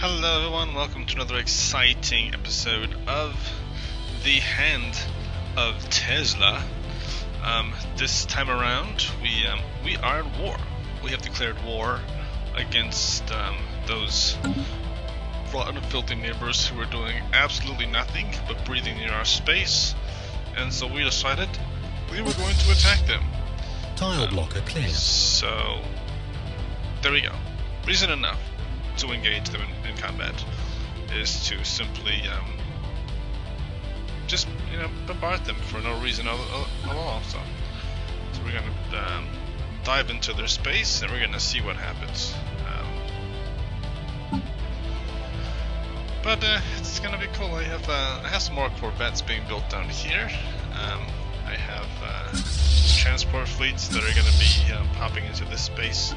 Hello everyone, welcome to another exciting episode of The Hand of Tezla. This time around, we are at war. We have declared war against those rotten and filthy neighbors who are doing absolutely nothing but breathing in our space. And so we decided we were going to attack them. Tile blocker cleared. So, there we go. Reason enough to engage them in combat is to simply just bombard them for no reason at all. So we're gonna dive into their space and we're gonna see what happens. But it's gonna be cool. I have some more Corvettes being built down here. I have transport fleets that are gonna be popping into this space.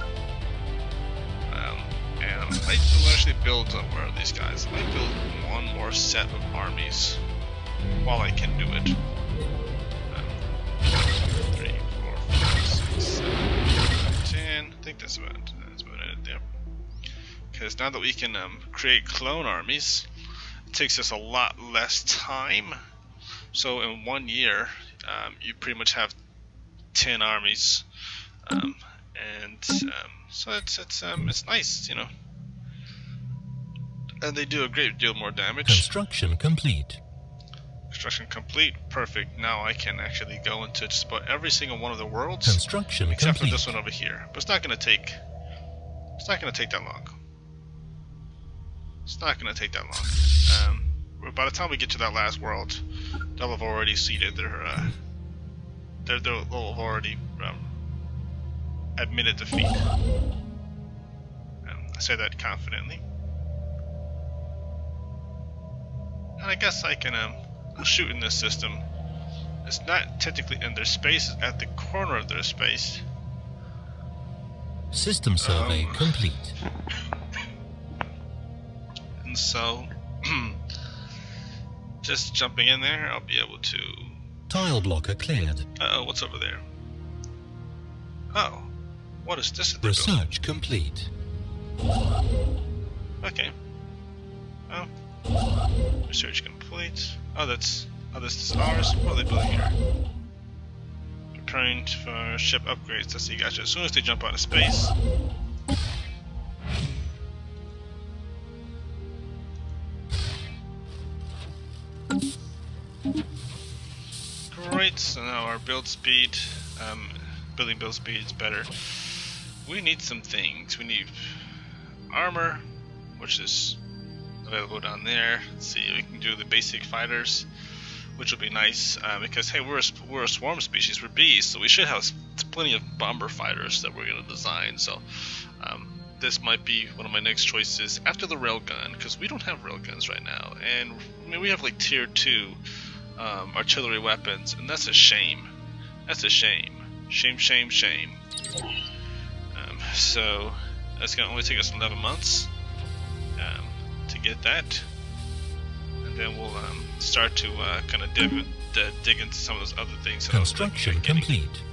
And I might actually build where are these guys? I might build one more set of armies while I can do it. 3, 4, 5, 6, 7, 8, 10. I think that's about it there. Because now that we can create clone armies, it takes us a lot less time. So in 1 year, you pretty much have 10 armies. So it's nice, you know. And they do a great deal more damage. Construction complete. Construction complete. Perfect. Now I can actually go into just about every single one of the worlds. Construction except complete. for this one over here. But it's not gonna take that long. It's not gonna take that long. By the time we get to that last world, they'll have already seeded they'll have already admitted defeat. I say that confidently. And I guess I can shoot in this system. It's not technically in their space, it's at the corner of their space. System survey complete. And so, just jumping in there, I'll be able to... Tile blocker cleared. Uh-oh, what's over there? Oh, what is this? Research complete. Okay. Oh. Research complete. Oh, this is Stellaris. What are they building here? Preparing for ship upgrades. Let's see, gotcha. As soon as they jump out of space. Great, so now our build speed, build speed is better. We need some things. We need armor, which is available down there. Let's see, we can do the basic fighters, which will be nice because hey, we're a swarm species, we're bees, so we should have plenty of bomber fighters that we're going to design. So this might be one of my next choices after the railgun, because we don't have railguns right now, and I mean we have like tier 2 artillery weapons, and that's a shame. That's a shame. Shame. So that's going to only take us 11 months to get that, and then we'll start to kind of dig into some of those other things. Construction complete.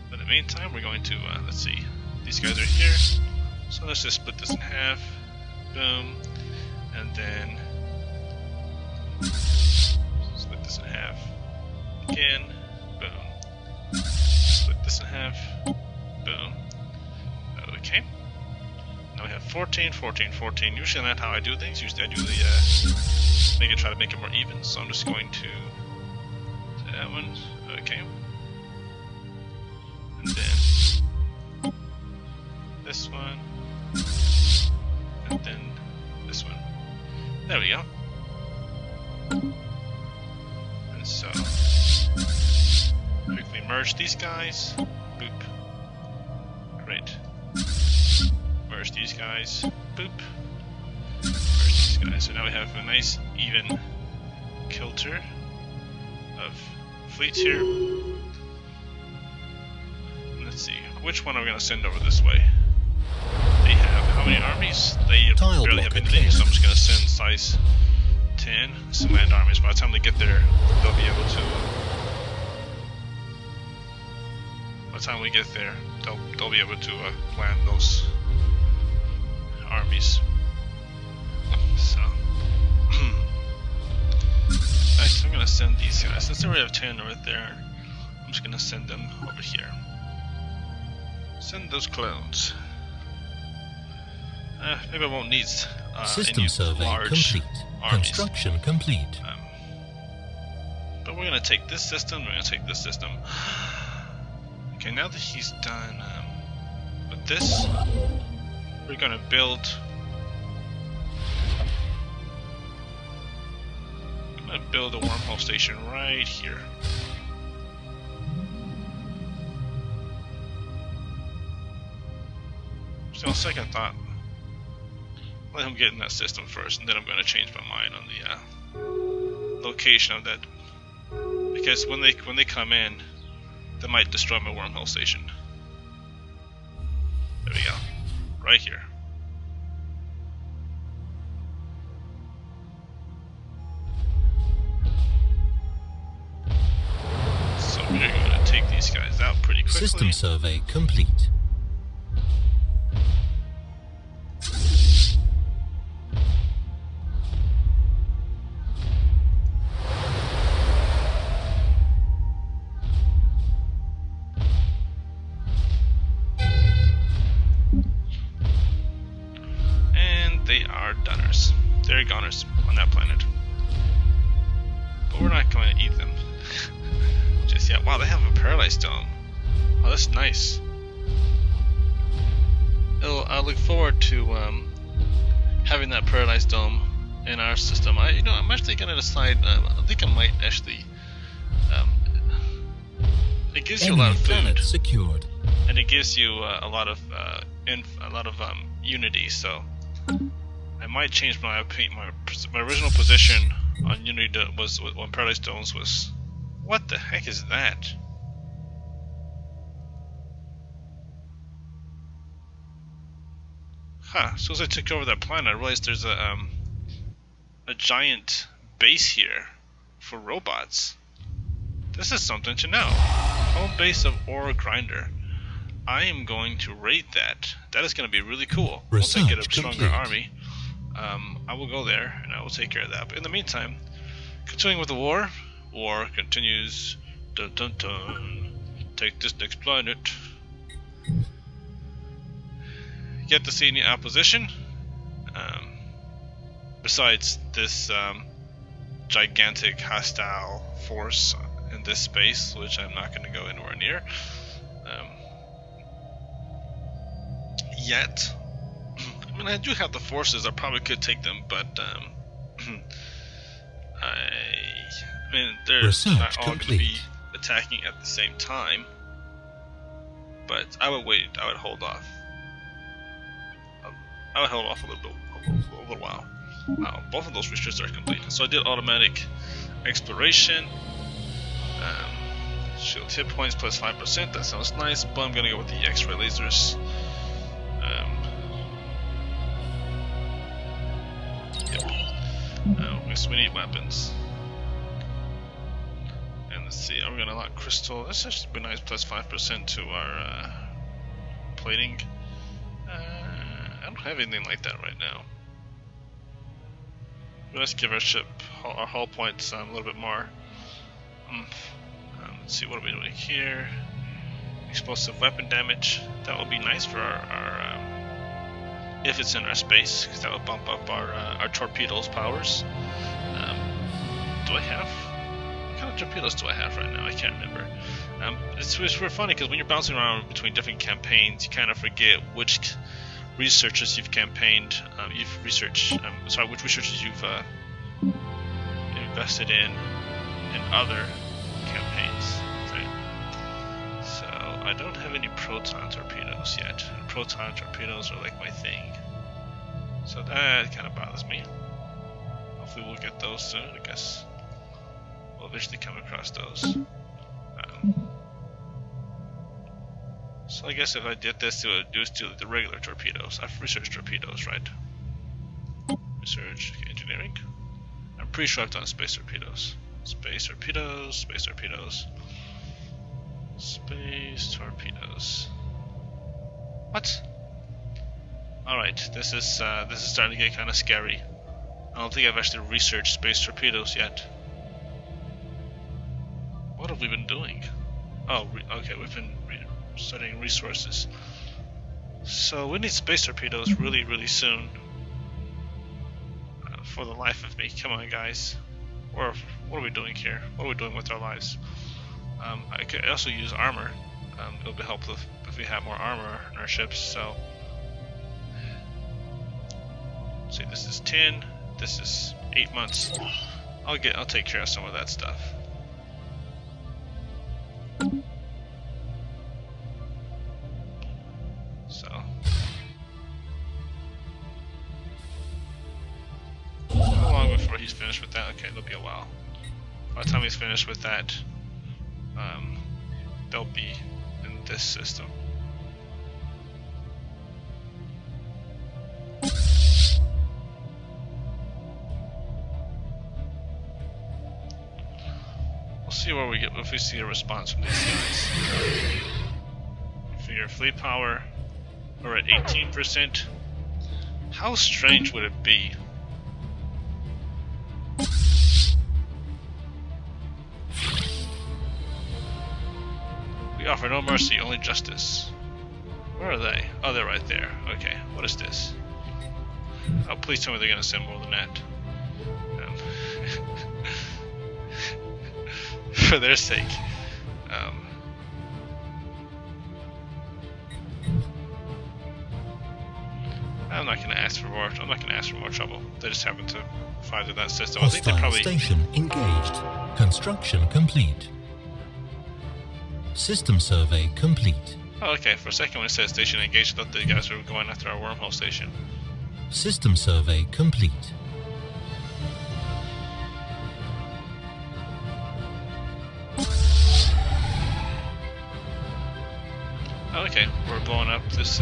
But in the meantime, we're going to let's see. These guys are here, so let's just split this in half. Boom, and then split this in half again. Boom. Split this in half. Boom. Okay. Now we have 14, 14, 14. Usually not how I do things. Usually I do the try to make it more even. So I'm just going to that one. Okay. And then this one. And then this one. There we go. And so quickly merge these guys. Boop. Great. Merge these guys. Boop. Merge these guys. So now we have a nice even kilter of fleets here. Let's see, which one are we going to send over this way? They have how many armies? They barely have anything, so I'm just going to send size 10 some land armies. By the time they get there, they'll be able to. By the time we get there, they'll be able to land those armies. since they already have 10 right there, I'm just gonna send them over here. Send those clones. Maybe I won't need System any survey large complete. armies. Construction complete. But we're gonna take this system. We're gonna take this system. Okay, now that he's done with this, we're gonna build. I'm gonna build a wormhole station right here. So on second thought, let him get in that system first, and then I'm going to change my mind on the location of that, because when they come in, they might destroy my wormhole station. There we go, right here. So we're going to take these guys out pretty quickly. System survey complete. They're goners on that planet. But we're not going to eat them just yet. Wow, they have a paralyzed dome. Oh, that's nice. I look forward to having that paralyzed dome in our system. I'm actually going to decide. I think I might actually. It gives you a lot of food. Secured. And it gives you a lot of unity. So. I might change my original position on Unity was on Paradise Domes was. What the heck is that? Huh, as soon as I took over that planet, I realized there's a giant base here for robots. This is something to know. Home base of Ore Grinder. I am going to raid that. That is going to be really cool. Once I get a stronger army. I will go there and I will take care of that. But in the meantime, continuing with the war. War continues. Dun dun dun. Take this next planet. Get to see any opposition. Besides this gigantic hostile force in this space, which I'm not going to go anywhere near. Yet. I mean, I do have the forces. I probably could take them, but I mean, they're not all going to be attacking at the same time. But I would wait. I would hold off. I would hold off a little while. Wow, both of those researches are complete. So I did automatic exploration. Shield hit points plus 5%. That sounds nice. But I'm going to go with the X-ray lasers. We need weapons. And let's see, are we going to unlock crystal? That's actually be nice, plus 5% to our plating. I don't have anything like that right now. Let's give our ship, our hull points a little bit more. Let's see, what are we doing here? Explosive weapon damage. That will be nice for our if it's in our space, because that will bump up our torpedoes powers. Do I have? What kind of torpedoes do I have right now? I can't remember. It's really funny because when you're bouncing around between different campaigns, you kind of forget which researchers you've campaigned, which researchers you've invested in other campaigns. Right? So I don't have any proton torpedoes yet. And proton torpedoes are like my thing. So that kind of bothers me. Hopefully we'll get those soon, I guess. We'll eventually come across those. So I guess if I did this, it would do the regular torpedoes. I've researched torpedoes, right? Research, engineering. I'm pretty sure I've done space torpedoes. Space torpedoes, space torpedoes. Space torpedoes. What? Alright, this is starting to get kind of scary. I don't think I've actually researched space torpedoes yet. What have we been doing? Oh, okay, we've been studying resources. So we need space torpedoes really, really soon. For the life of me, come on, guys. Or what are we doing here? What are we doing with our lives? I could also use armor. It'll be helpful if we have more armor in our ships. So, see, this is 10. This is 8 months. I'll take care of some of that stuff. So, how long before he's finished with that? Okay, it'll be a while. By the time he's finished with that, they'll be in this system. We'll see where we get if we see a response from these guys. For your fleet power, we're at 18%. How strange would it be? We offer no mercy, only justice. Where are they? Oh, they're right there. Okay, what is this? Oh, please tell me they're gonna send more than that. For their sake. I'm not gonna ask for more. I'm not gonna ask for more trouble. They just happen to fly through that system. I think they probably. Station engaged. Construction complete. System survey complete. Oh, okay. For a second, when it said station engaged, I thought the guys were going after our wormhole station. System survey complete. Oh, okay. We're blowing up this.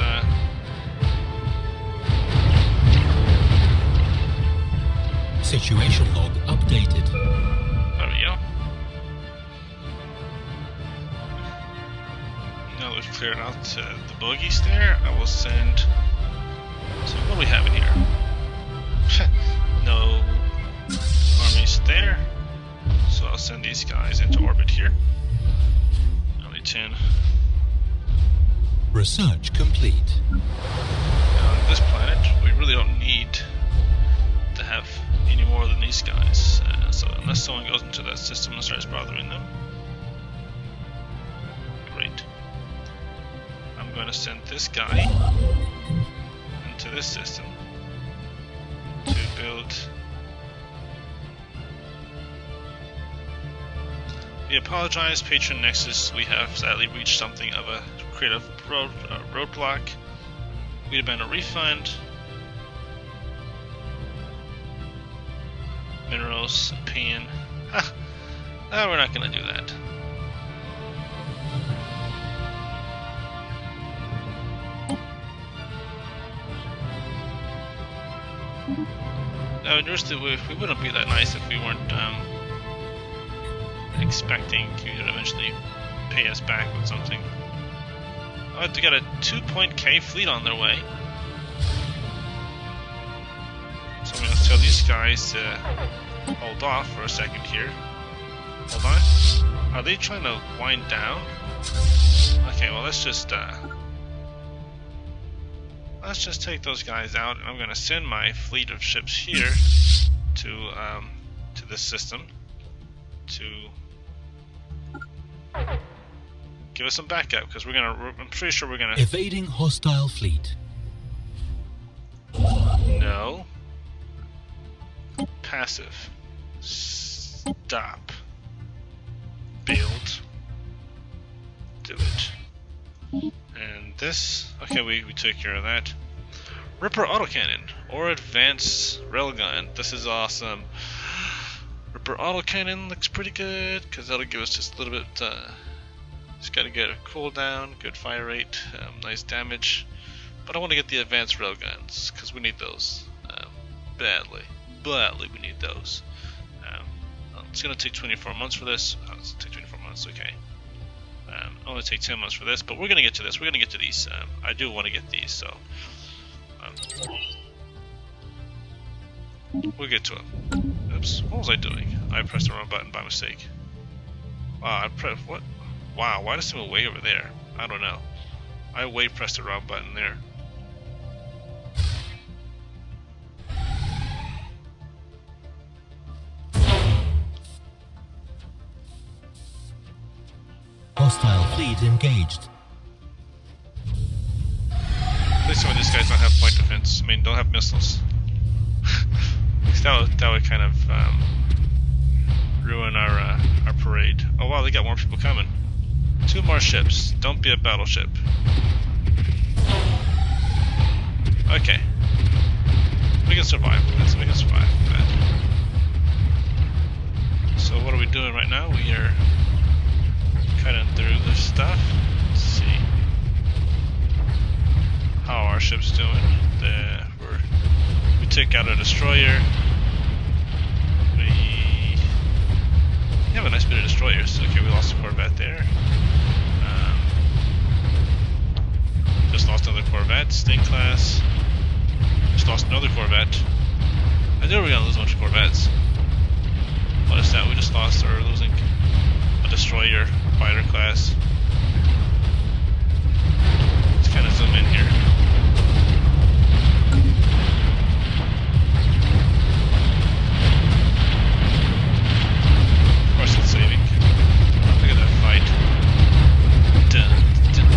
Situation log updated. There we go. Now that we've cleared out the bogies there, I will send. So what do we have in here? No armies there. So I'll send these guys into orbit here. Only 10. Research complete. Now on this planet, we really don't need to have any more than these guys. So unless someone goes into that system and starts bothering them. Great. I'm going to send this guy into this system to build. We apologize, Patron Nexus. We have sadly reached something of a creative roadblock. We demand a refund. Minerals, opinion. No, we're not going to do that. No, we wouldn't be that nice if we weren't expecting you to eventually pay us back with something. Oh, they got a 2-point-K fleet on their way. So I'm going to tell these guys to hold off for a second here. Hold on. Are they trying to wind down? Okay, well let's just take those guys out, and I'm going to send my fleet of ships here to this system to give us some backup, because I'm pretty sure we're gonna evading hostile fleet. No. Passive. Stop. Build. Do it. And this. Okay, we took care of that. Ripper autocannon or advanced railgun. This is awesome. Ripper autocannon looks pretty good because that'll give us just a little bit. Just gotta get a cooldown, good fire rate, nice damage. But I want to get the advanced railguns because we need those badly. Badly, we need those. It's gonna take 24 months for this. Oh, it's gonna take 24 months. Okay. Only take 10 months for this, but we're gonna get to this. We're gonna get to these. I do want to get these, so we'll get to them. Oops, what was I doing? I pressed the wrong button by mistake. Wow, what? Wow, why does it move way over there? I don't know. I way pressed the wrong button there. Hostile fleet engaged. Please some of these guys don't have point defense. I mean, don't have missiles. that would kind of ruin our parade. Oh wow, they got more people coming. 2 more ships. Don't be a battleship. Okay. We can survive. We can survive. Bad. So what are we doing right now? We are cutting through this stuff. Let's see how our ship's doing. We took out a destroyer. We have a nice bit of destroyers. Okay, we lost a corvette there. Just lost another corvette, Sting class. Just lost another corvette. I knew we were gonna lose a bunch of corvettes. What is that? We just lost, or losing a destroyer, fighter class. Let's kind of zoom in here. Of course it's saving. Look at that fight. Dun, dun,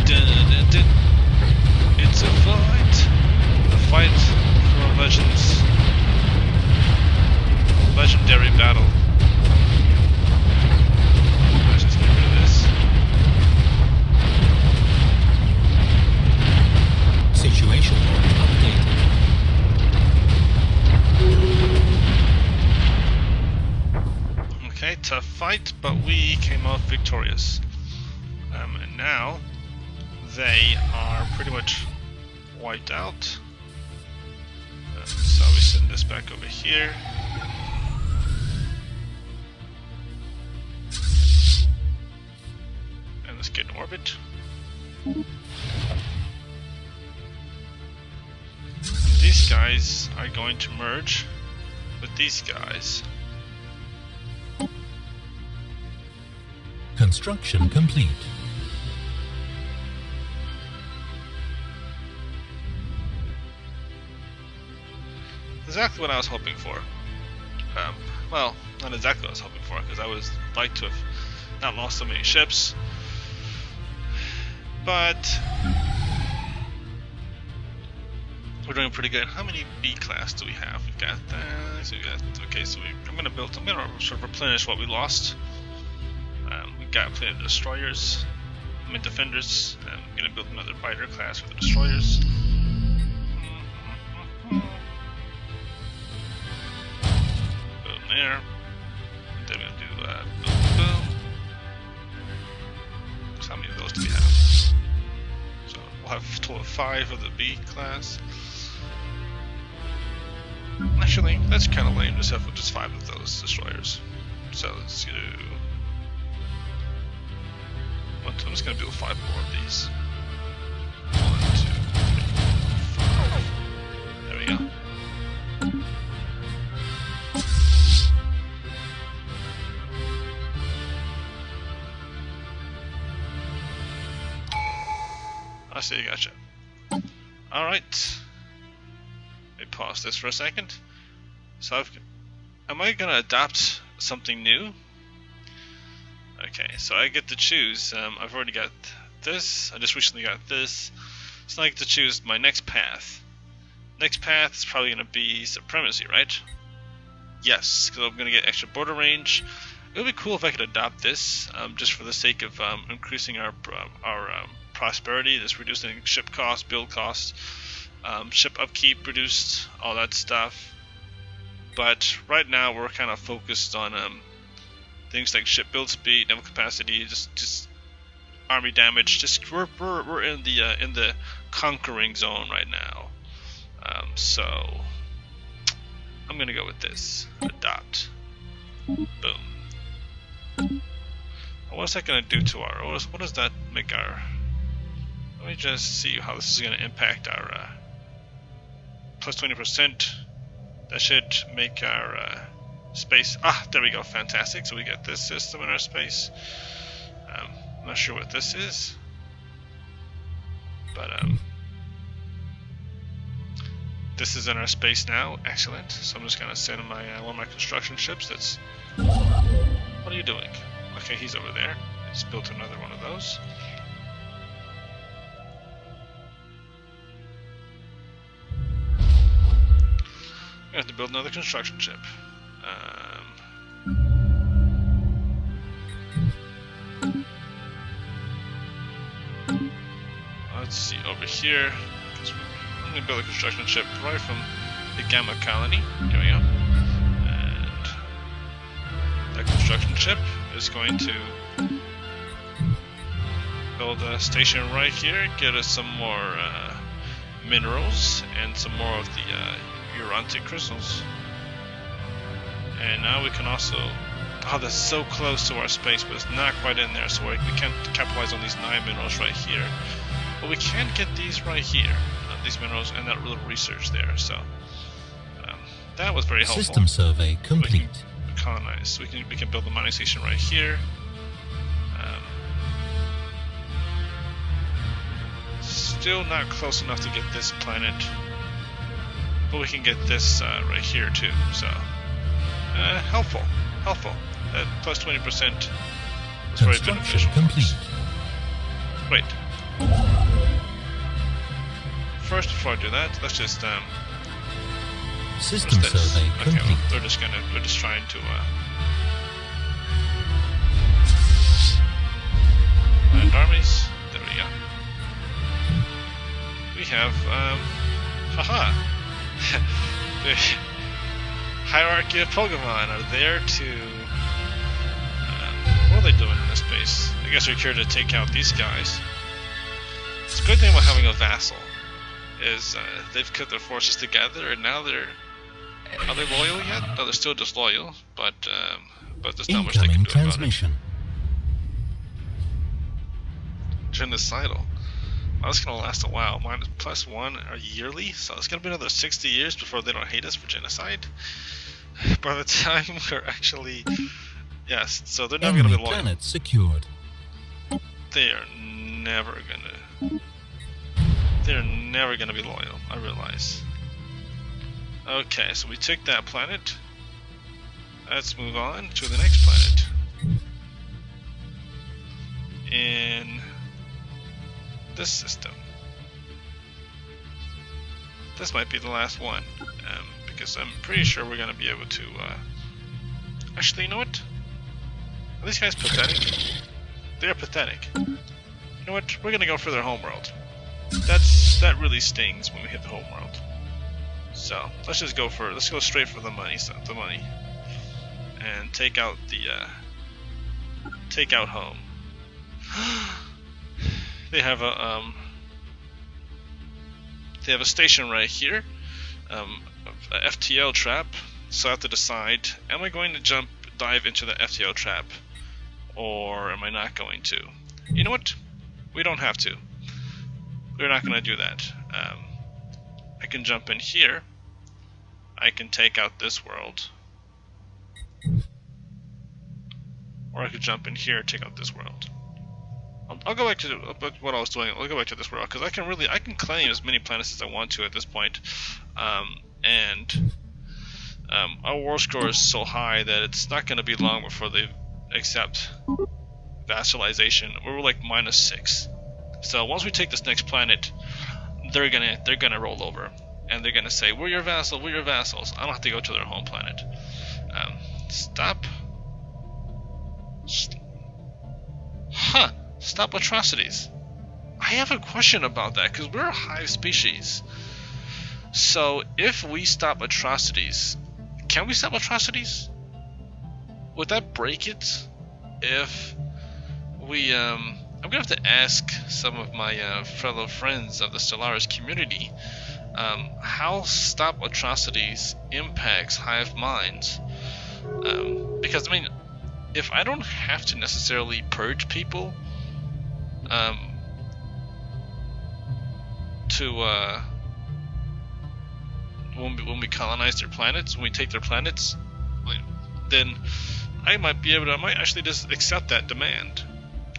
dun, dun, dun. It's a fight. A fight for a legendary battle. Let's just get rid of this. Situation log updated. Okay, tough fight, but we came off victorious. And now they are pretty much wiped out. So we send this back over here. And let's get in orbit. And these guys are going to merge with these guys. Construction complete. Exactly what I was hoping for. Well, not exactly what I was hoping for, because I would like to have not lost so many ships. But we're doing pretty good. How many B class do we have? We've got that. So we got, okay, so I'm gonna sort of replenish what we lost. We got plenty of destroyers. I mean defenders. I'm gonna build another fighter class for the destroyers. There. Then we'll do boom, boom. So how many of those do we have? So we'll have a total of 5 of the B class. Actually, that's kind of lame. Just have just 5 of those destroyers. So let's do. I'm just gonna build 5 more of these. 1, 2, 3, 4, 5. There we go. I see, gotcha. Alright. Let me pause this for a second. So am I gonna adopt something new? Okay, so I get to choose. I've already got this. I just recently got this. So I get to choose my next path. Next path is probably gonna be supremacy, right? Yes, because I'm gonna get extra border range. It would be cool if I could adopt this, just for the sake of increasing our prosperity, this reducing ship cost, build cost, ship upkeep reduced, all that stuff. But right now we're kind of focused on things like ship build speed, naval capacity, just army damage. Just we're in the conquering zone right now. So I'm gonna go with this. Adopt. Boom. What is that gonna do to our? What does that make our? Let me just see how this is going to impact our plus 20%. That should make our space. Ah, there we go. Fantastic. So we get this system in our space. I'm not sure what this is, but this is in our space now. Excellent. So I'm just gonna send my one of my construction ships. That's. What are you doing? Okay, he's over there. I just built another one of those. I have to build another construction ship. Let's see over here. I'm going to build a construction ship right from the Gamma colony. Here we go. And that construction ship is going to build a station right here, get us some more minerals and some more of the Urantic crystals. And now we can also... Oh, that's so close to our space, but it's not quite in there, so we can't capitalize on these 9 minerals right here. But we can get these right here, these minerals, and that little research there, so... that was very helpful. System survey complete. We can colonize. We can build the mining station right here. Still not close enough to get this planet. But we can get this right here too, so helpful. That plus 20% is very beneficial. Complete. Wait. First, before I do that, let's just System survey complete. Okay, well, they're just trying to land armies. There we go. We have haha. The hierarchy of Pokemon are there to... what are they doing in this space? I guess they're here to take out these guys. It's a good thing about having a vassal is they've put their forces together, and now they're... Are they loyal yet? No, they're still disloyal, but there's not much they can do transmission. about it. Genocidal. Well, that's going to last a while. Mine is +1 yearly, so it's going to be another 60 years before they don't hate us for genocide. By the time we're actually... Yes, so they're never going to be loyal. Planet secured. They are never going to... They're never going to be loyal, I realize. Okay, so we took that planet. Let's move on to the next planet. In... this system. This might be the last one, because I'm pretty sure we're going to be able to... Actually, you know what? Are these guys pathetic? They're pathetic. You know what? We're going to go for their homeworld. That really stings when we hit the homeworld. So let's just go for... let's go straight for the money. And take out the... take out home. They have a station right here, a FTL trap. So I have to decide: am I going to dive into the FTL trap, or am I not going to? You know what? We don't have to. We're not going to do that. I can jump in here. I can take out this world, or I could jump in here and take out this world. I'll go back to what I was doing. I'll go back to this world because I can claim as many planets as I want to at this point, and our war score is so high that it's not going to be long before they accept vassalization. We're like -6. So once we take this next planet, they're gonna roll over, and they're gonna say, "We're your vassal. We're your vassals." I don't have to go to their home planet. Stop. Huh. Stop atrocities. I have a question about that, because we're a hive species. So if we stop atrocities, can we stop atrocities? Would that break it? If we, I'm gonna have to ask some of my fellow friends of the Stellaris community how stop atrocities impacts hive minds. Because I mean, if I don't have to necessarily purge people, when we colonize their planets, when we take their planets, then I might actually just accept that demand.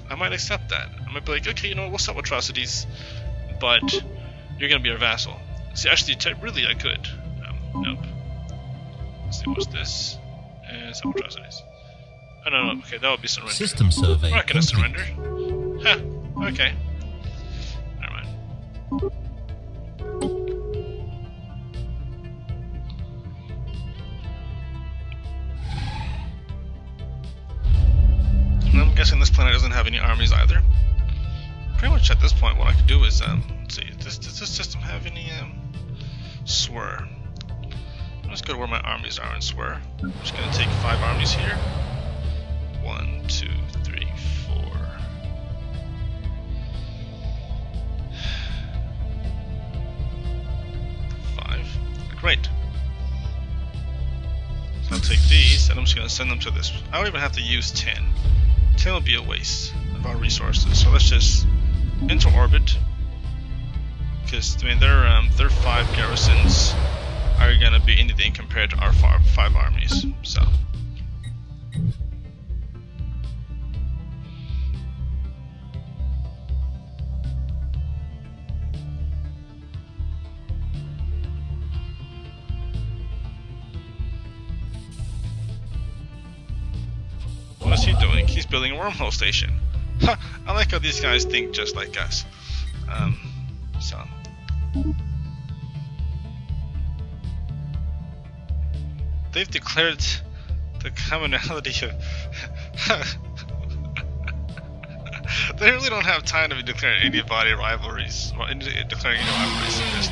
I might accept that. I might be like, okay, you know, we'll stop atrocities, but you're gonna be our vassal. See, actually, really, I could. Nope. Let's see, what's this? Stop atrocities. Oh, no, okay, that would be surrender. System survey. We're not gonna complete. surrender. Huh, okay. Never mind. And I'm guessing this planet doesn't have any armies either. Pretty much at this point, what I could do is, let's see, does this system have any, swear? Let's go to where my armies are and swear. I'm just gonna take 5 armies here. 1, 2, 3, 4. 5. Great. So I'll take these and I'm just gonna send them to this. I don't even have to use 10. 10 will be a waste of our resources. So let's just into orbit. Because I mean their 5 garrisons are gonna be anything compared to our 5 armies. So what is he doing? He's building a wormhole station. Ha! I like how these guys think just like us. So they've declared the commonality of they really don't have time to be declaring any body rivalries. Well, declaring any rivalries. Just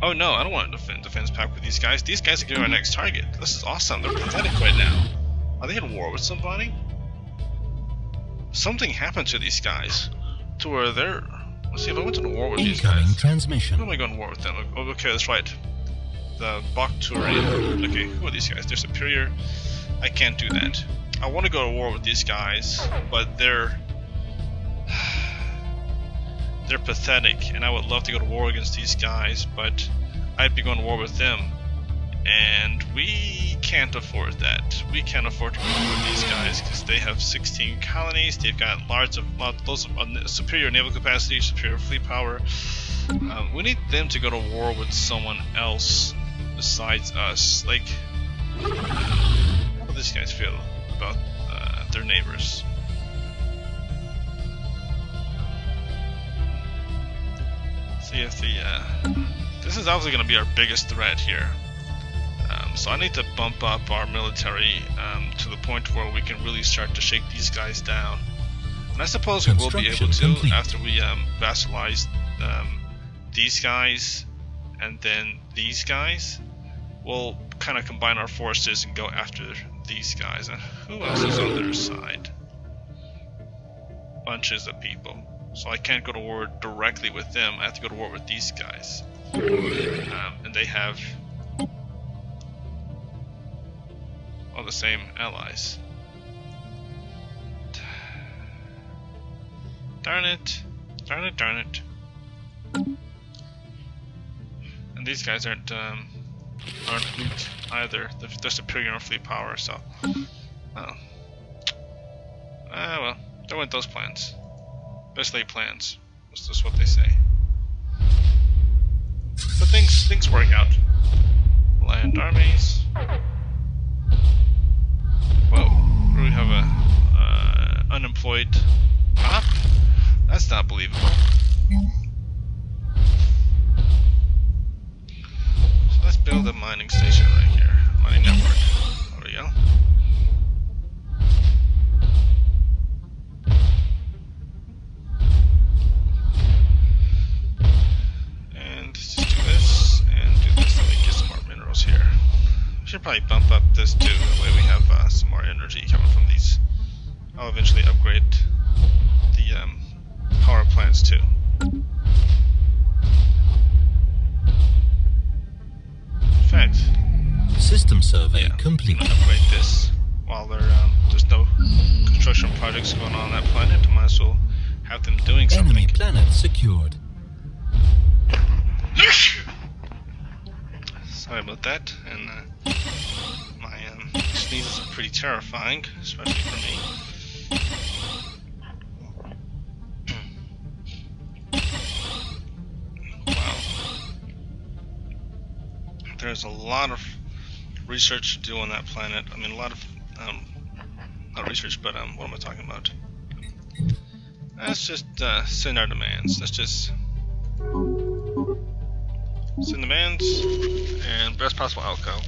oh no, I don't want to defense pact with these guys. These guys are getting our next target. This is awesome. They're pathetic right now. Are they at war with somebody? Something happened to these guys to where they're. Let's see if I went to war with these guys. Incoming transmission. Who am I going to war with them? Oh, okay, that's right. The Bakturian. Okay, who are these guys? They're superior. I can't do that. I want to go to war with these guys, but they're pathetic, and I would love to go to war against these guys, but I'd be going to war with them, and we can't afford that. We can't afford to go to war with these guys because they have 16 colonies. They've got lots of superior naval capacity, superior fleet power. We need them to go to war with someone else besides us. Like, how do these guys feel about their neighbors? See if this is obviously going to be our biggest threat here. So I need to bump up our military to the point where we can really start to shake these guys down. And I suppose we will be able to complete. after we vassalize these guys and then these guys. We'll kind of combine our forces and go after these guys. And who else is on their side? Bunches of people. So I can't go to war directly with them. I have to go to war with these guys. And they have all the same allies. Darn it. Darn it, darn it. And these guys aren't weak either. They're superior in fleet power, so well. Well, there went those plans. Best laid plans. That's just what they say. But things work out. Land armies. Whoa, we have a unemployed cop? That's not believable. So let's build a mining station right here. Mining network. There we go. And just do this and do this. Let me get some more minerals here. We should probably bump up this too. That way we have some more energy coming from these. I'll eventually upgrade the power plants too. In fact, System survey complete. I'm gonna upgrade this while there's no construction projects going on that planet. I might as well have them doing something. Enemy planet secured. Sorry about that. And man, sneezes are pretty terrifying, especially for me. Wow. There's a lot of research to do on that planet. I mean, a lot of, not research, but, what am I talking about? Let's just, send our demands. Let's just send demands, and best possible outcome.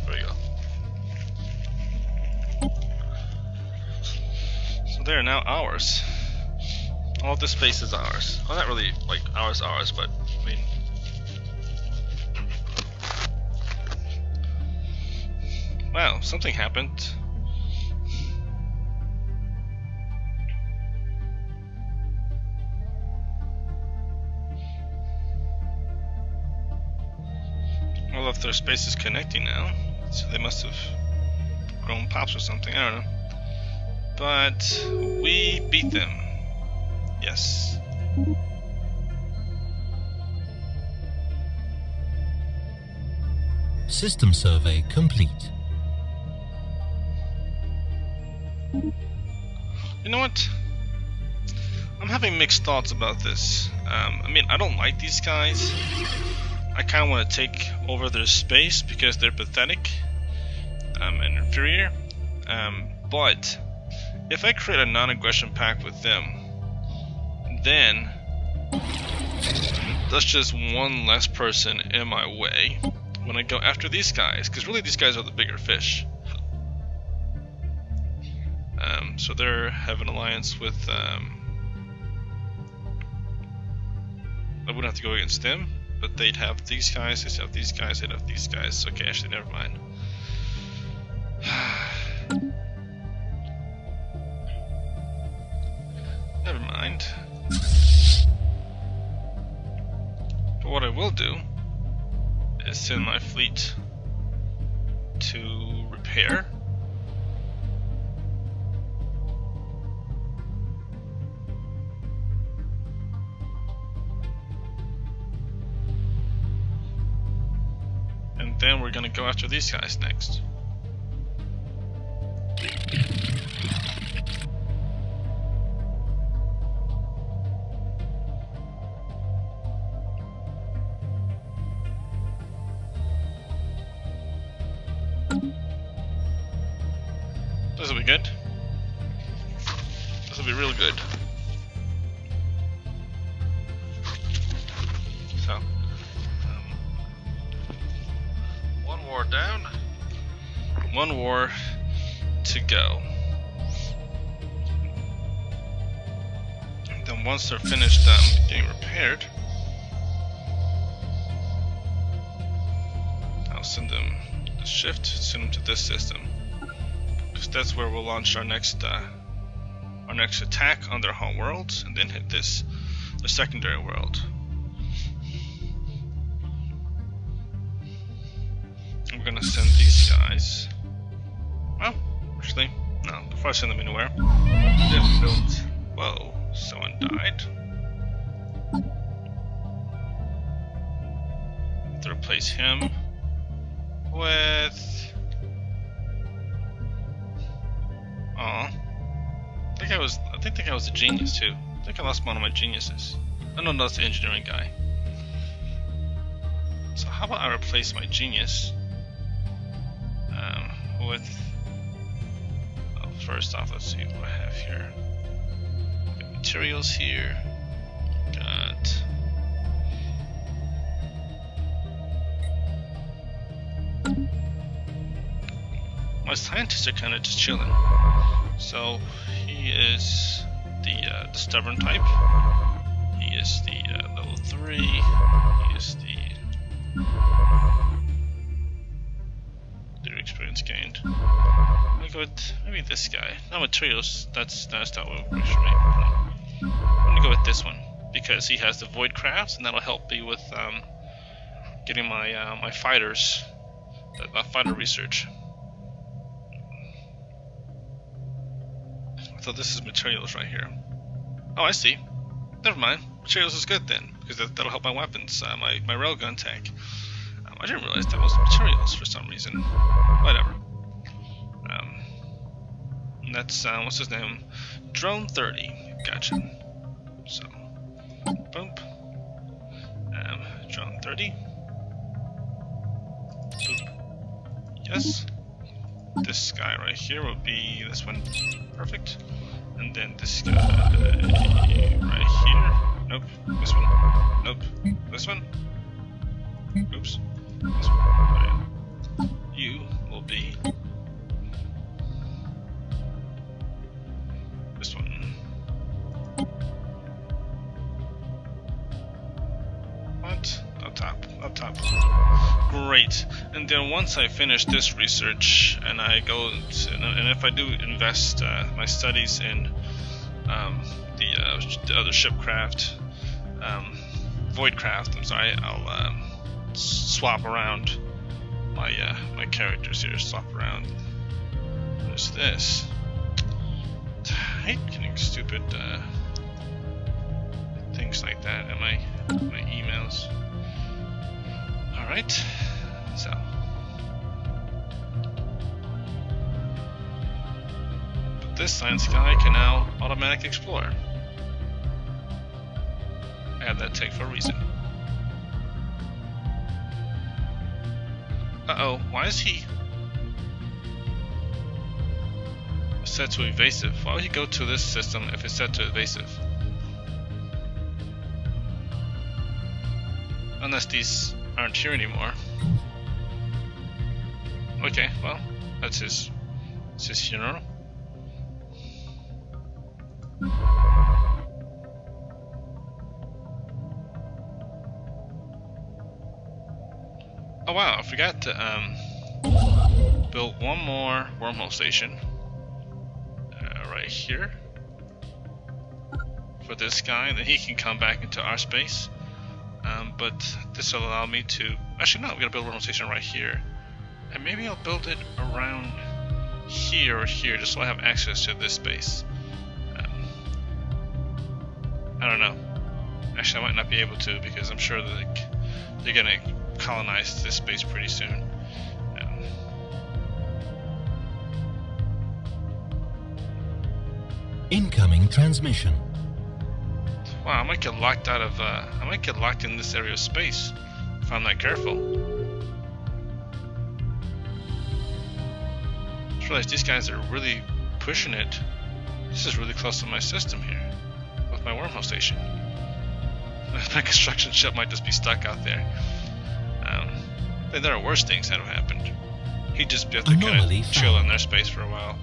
There we go. So they are now ours. All of this space is ours. Well, not really, like, ours, but, I mean... Wow, something happened. Well, if their space is connecting now, so they must have grown pops or something, I don't know. But we beat them. Yes. System survey complete. You know what? I'm having mixed thoughts about this. I mean, I don't like these guys. I kind of want to take over their space because they're pathetic and inferior. But if I create a non-aggression pact with them, then that's just one less person in my way when I go after these guys, because really these guys are the bigger fish. So they have an alliance with, I wouldn't have to go against them, but they'd have these guys, they'd have these guys, they'd have these guys. Okay, actually, never mind. Never mind. But what I will do is send my fleet to repair. And then we're gonna go after these guys next. This will be good. This will be real good. So, one war down, one war to go. And then once they're finished getting repaired, I'll send them the shift, send them to this system. That's where we'll launch our next attack on their home world, and then hit the secondary world. And we're gonna send these guys. Well, actually, no. Before I send them anywhere, they've built. Whoa! Someone died. To replace him with. I think the guy was a genius too. I think I lost one of my geniuses. Oh no, that's the engineering guy. So how about I replace my genius with... Oh, first off, let's see what I have here. Got materials here. Got... My scientists are kind of just chilling. So he is the stubborn type. He is the level 3. He is the experience gained. I'll go with maybe this guy. No materials. That's not what we're sure. I'm gonna go with this one because he has the void crafts, and that'll help me with getting my my fighters, my fighter research. So this is materials right here. Oh, I see. Never mind. Materials is good then, because that'll help my weapons, my railgun tank. I didn't realize that was materials for some reason. Whatever. That's, what's his name? Drone 30. Gotcha. So, boom. Drone 30. Boop. Yes. This guy right here will be this one. Perfect. And then this guy right here. Nope. This one. Nope. This one. Oops. This one. You will be this one. What? Up top. Up top. Great. And then once I finish this research and I go to, and if I do invest my studies in the other shipcraft, voidcraft, I'm sorry, I'll swap around my characters here. Swap around. There's this. I hate getting stupid things like that in my emails. All right. So. But this science guy can now automatically explore. I had that tag for a reason. Uh-oh, why is he set to evasive? Why would he go to this system if it's set to evasive? Unless these aren't here anymore. Okay, well, that's his funeral. Oh wow, I forgot to build one more wormhole station right here for this guy, and then he can come back into our space. But this will allow me to, actually no, we gotta build a wormhole station right here, and maybe I'll build it around here or here, just so I have access to this space. I don't know. Actually, I might not be able to, because I'm sure that they're gonna colonize this space pretty soon. Incoming transmission. Wow, I might get locked out of. I might get locked in this area of space if I'm not careful. I just realized these guys are really pushing it. This is really close to my system here with my wormhole station. My construction ship might just be stuck out there. There are worse things that have happened. He'd just be able to kind of chill in their space for a while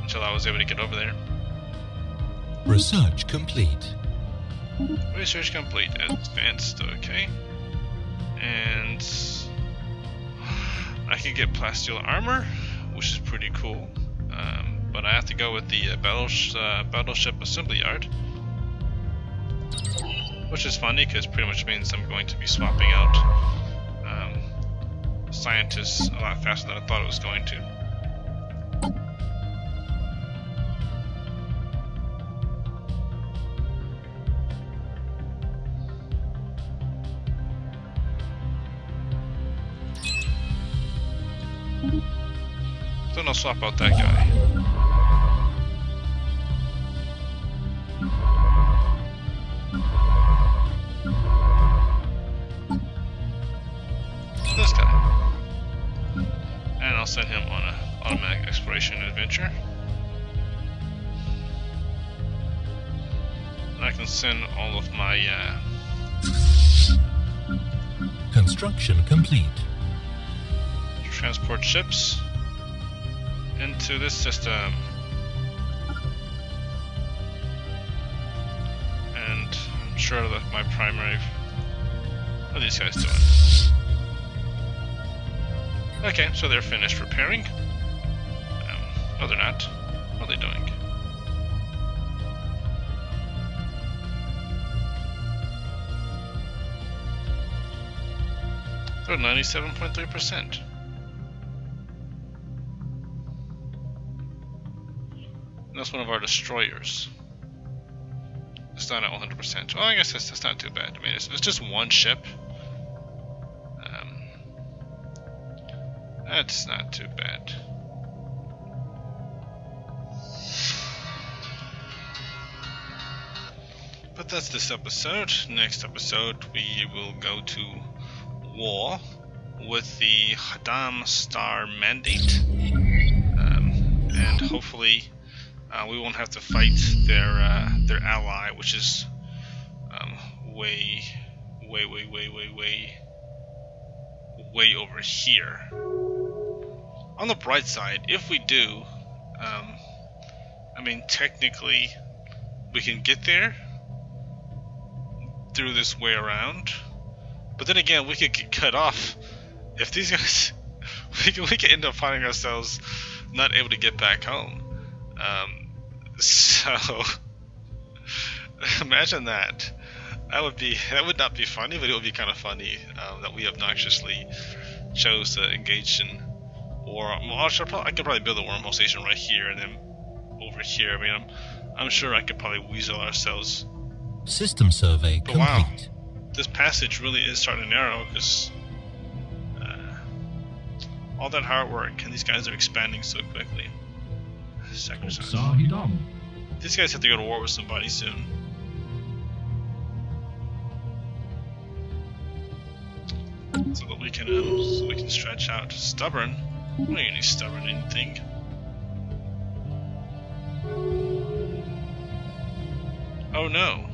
until I was able to get over there. Research complete. Research complete. Advanced, okay. And I could get plasteel armor, which is pretty cool. But I have to go with the battleship assembly yard, which is funny because pretty much means I'm going to be swapping out scientists a lot faster than I thought it was going to. Then I'll swap out that guy. This guy. And I'll send him on an automatic exploration adventure. And I can send all of my Construction complete. transport ships into this system. And I'm sure that my primary... What are these guys doing? Okay, so they're finished repairing. No, they're not. What are they doing? They're 97.3%. That's one of our destroyers. It's not at 100%. Well, I guess that's not too bad. I mean, it's just one ship. That's not too bad. But that's this episode. Next episode, we will go to war with the Hadam Star Mandate, and hopefully we won't have to fight their ally, which is way over here. On the bright side, if we do, I mean, technically we can get there through this way around, but then again, we could get cut off if these guys. we could end up finding ourselves not able to get back home. So imagine that. That would not be funny, but it would be kind of funny that we obnoxiously chose to engage in war. Well, I could probably build a wormhole station right here and then over here. I mean, I'm sure I could probably weasel ourselves. System survey but complete. Wow, this passage really is starting to narrow because all that hard work, and these guys are expanding so quickly. These guys have to go to war with somebody soon. So that we can stretch out. Stubborn? We don't need any stubborn anything. Oh no.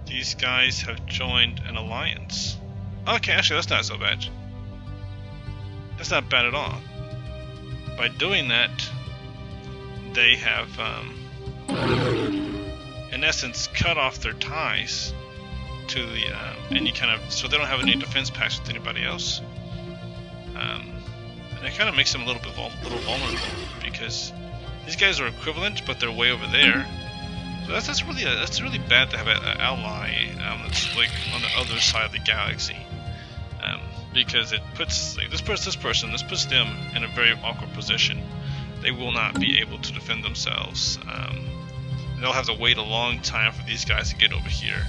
These guys have joined an alliance. Okay, actually that's not so bad. That's not bad at all. By doing that, they have in essence cut off their ties to the and you kind of, so they don't have any defense pacts with anybody else, and it kind of makes them a little vulnerable because these guys are equivalent, but they're way over there. So that's really bad to have an ally that's like on the other side of the galaxy, because it puts like, this puts them in a very awkward position. They will not be able to defend themselves. They'll have to wait a long time for these guys to get over here.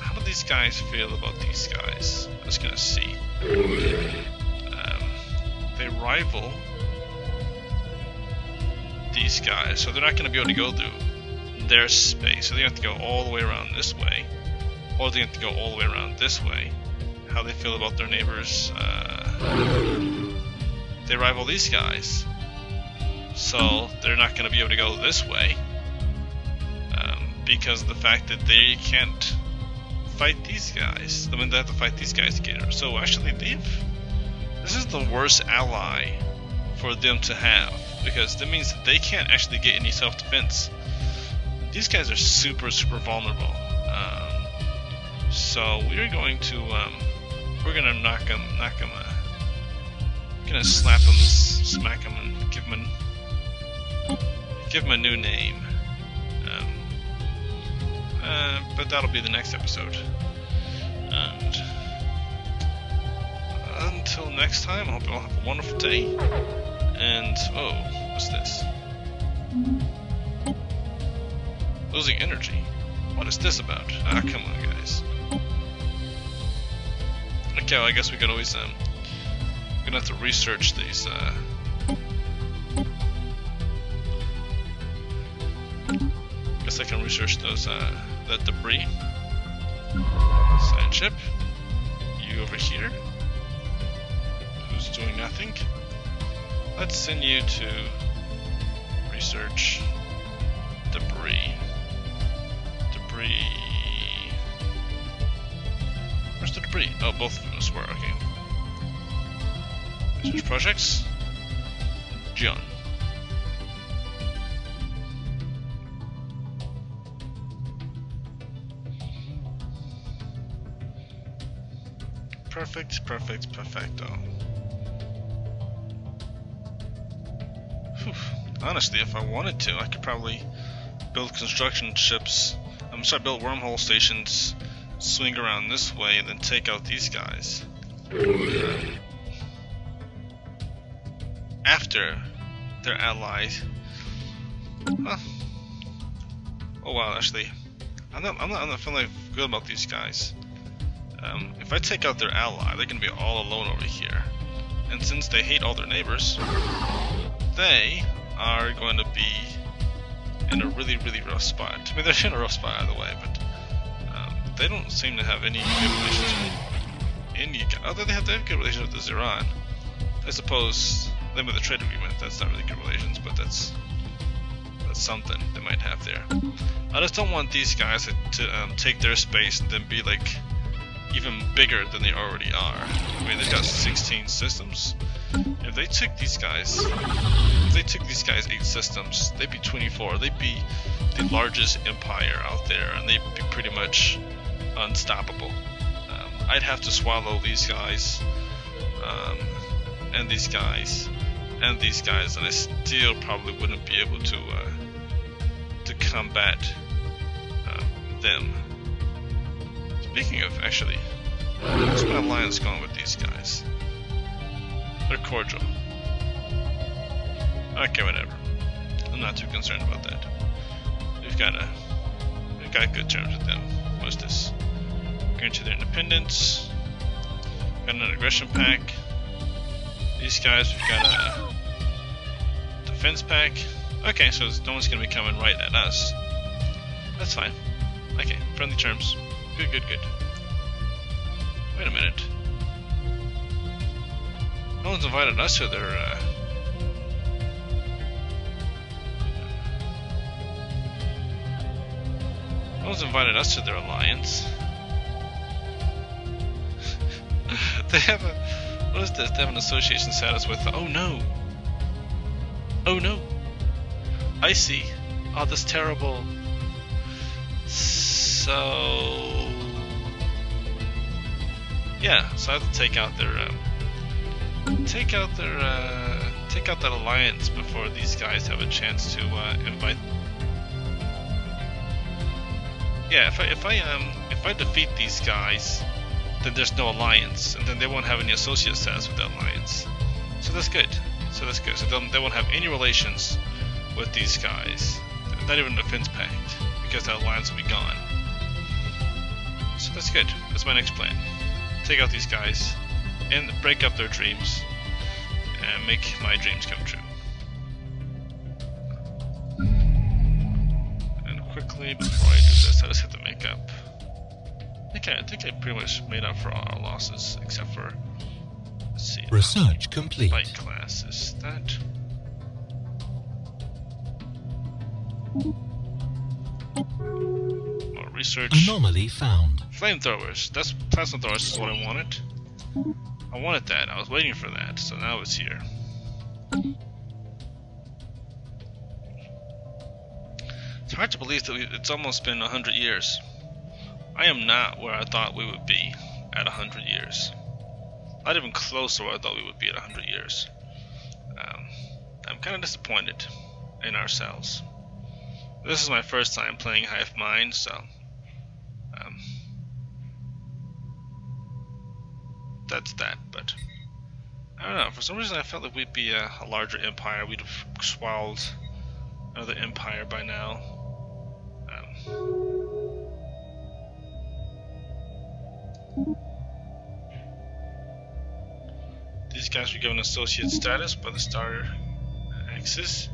How do these guys feel about these guys? I was gonna see. They rival these guys, so they're not gonna be able to go through their space. So they have to go all the way around this way, or they have to go all the way around this way. How they feel about their neighbors? They rival these guys, so they're not gonna be able to go this way. Because of the fact that they can't fight these guys. I mean, they have to fight these guys together. So actually, this is the worst ally for them to have, because that means that they can't actually get any self-defense. These guys are super vulnerable. So we're going to we're gonna knock them, gonna slap them, smack them, and give them a new name. But that'll be the next episode. And until next time, I hope you all have a wonderful day. And, oh, what's this? Losing energy. What is this about? Ah, come on, guys. Okay, well, I guess we could always, we're gonna have to research these, I can research those, that debris. Science ship. You over here. Who's doing nothing. Let's send you to research debris. Where's the debris? Oh, both of them, I swear. Okay. Research projects. John. Perfecto. Whew. Honestly, if I wanted to, I could probably build construction ships. Build wormhole stations, swing around this way, and then take out these guys. After their allies. Huh. Oh wow, actually, I'm not feeling good about these guys. If I take out their ally, they're going to be all alone over here. And since they hate all their neighbors, they are going to be in a really, really rough spot. I mean, they're in a rough spot either way, but they don't seem to have any good relations with any guy. Although they have good relations with the Zeron. I suppose them with the trade agreement, that's not really good relations, but that's something they might have there. I just don't want these guys to take their space and then be like even bigger than they already are. I mean, they've got 16 systems. If they took these guys 8 systems, they'd be 24. They'd be the largest empire out there, and they'd be pretty much unstoppable. I'd have to swallow these guys, and these guys, and these guys, and I still probably wouldn't be able to combat them. Speaking of, actually, where's my alliance going with these guys? They're cordial. Okay, whatever. I'm not too concerned about that. We've got good terms with them. What's this? Guarantee their independence. Got an aggression pack. These guys, we've got a defense pack. Okay, so no one's gonna be coming right at us. That's fine. Okay, friendly terms. Good, good, good. Wait a minute. No one's invited us to their, no one's invited us to their alliance. They have a... What is this? They have an association status with... Oh no! Oh no! I see. Oh, this terrible... So... Yeah, so I have to take out their... Take out that alliance before these guys have a chance to invite. Yeah, if I defeat these guys, then there's no alliance, and then they won't have any associate status with the alliance. So that's good. So they won't have any relations with these guys. Not even a defense pact, because that alliance will be gone. So that's good. That's my next plan. Take out these guys and break up their dreams and make my dreams come true. And quickly, before I do this, I just have to make up. I think I pretty much made up for all our losses, except for, let's see. Research complete. Light class is that. More research. Anomaly found. Flamethrowers. That's plasma throwers is what I wanted. I wanted that. I was waiting for that, so now it's here. It's hard to believe that it's almost been 100 years. I am not where I thought we would be at 100 years. Not even close to where I thought we would be at 100 years. I'm kind of disappointed in ourselves. This is my first time playing Hive Mind, so that's that. But I don't know. For some reason, I felt like we'd be a larger empire. We'd have swallowed another empire by now. These guys were given associate status by the Star Axis.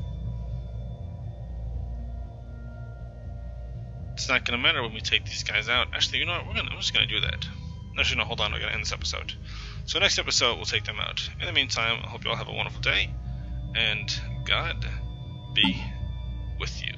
It's not gonna matter when we take these guys out. Actually, you know what? I'm just gonna do that. Actually, no, hold on. We're gonna end this episode. So next episode, we'll take them out. In the meantime, I hope you all have a wonderful day, and God be with you.